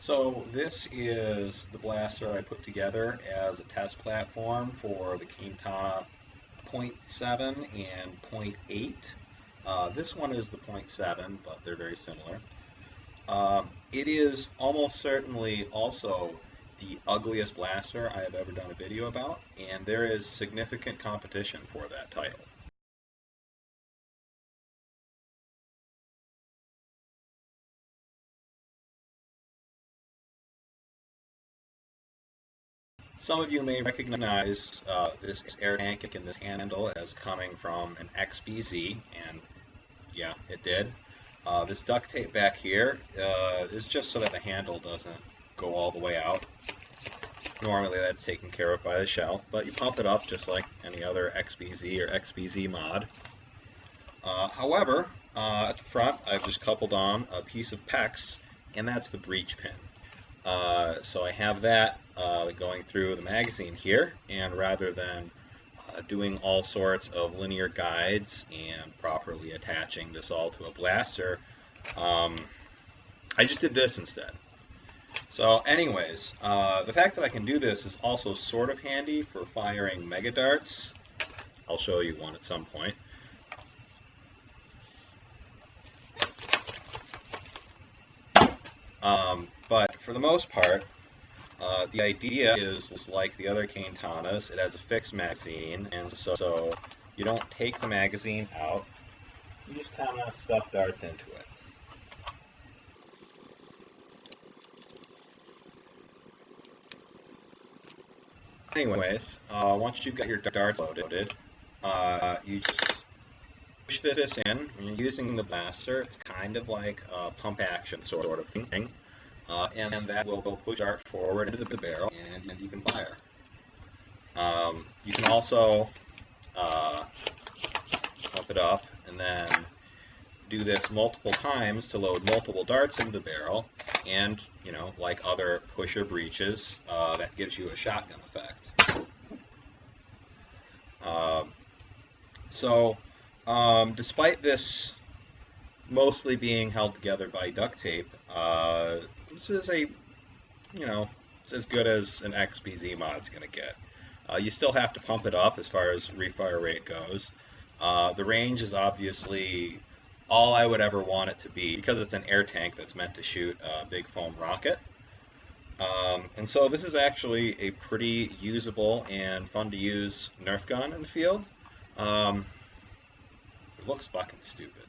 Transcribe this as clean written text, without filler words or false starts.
So this is the blaster I put together as a test platform for the KaneTana point .7 and point .8. This one is the point .7, but they're very similar. It is almost certainly also the ugliest blaster I have ever done a video about, and there is significant competition for that title. Some of you may recognize this air tank and this handle as coming from an XBZ, and yeah, it did. This duct tape back here is just so that the handle doesn't go all the way out. Normally that's taken care of by the shell, but you pump it up just like any other XBZ or XBZ mod. However, at the front I've just coupled on a piece of PEX, and that's the breech pin. So I have that going through the magazine here, and rather than doing all sorts of linear guides and properly attaching this all to a blaster, I just did this instead. So anyways, the fact that I can do this is also sort of handy for firing mega darts. I'll show you one at some point. But for the most part, the idea is like the other KaneTanas. It has a fixed magazine, and so you don't take the magazine out. You just kind of stuff darts into it. Anyways, once you've got your darts loaded, you just push this in. When you're using the blaster, it's kind of like a pump action sort of thing. And then that will push the dart forward into the barrel, and you can fire. You can also pump it up and then do this multiple times to load multiple darts into the barrel, and, you know, like other pusher breeches, that gives you a shotgun effect. Despite this mostly being held together by duct tape, this is it's as good as an XBZ mod's going to get. You still have to pump it up as far as refire rate goes. The range is obviously all I would ever want it to be, because it's an air tank that's meant to shoot a big foam rocket. And so this is actually a pretty usable and fun to use Nerf gun in the field. It looks fucking stupid.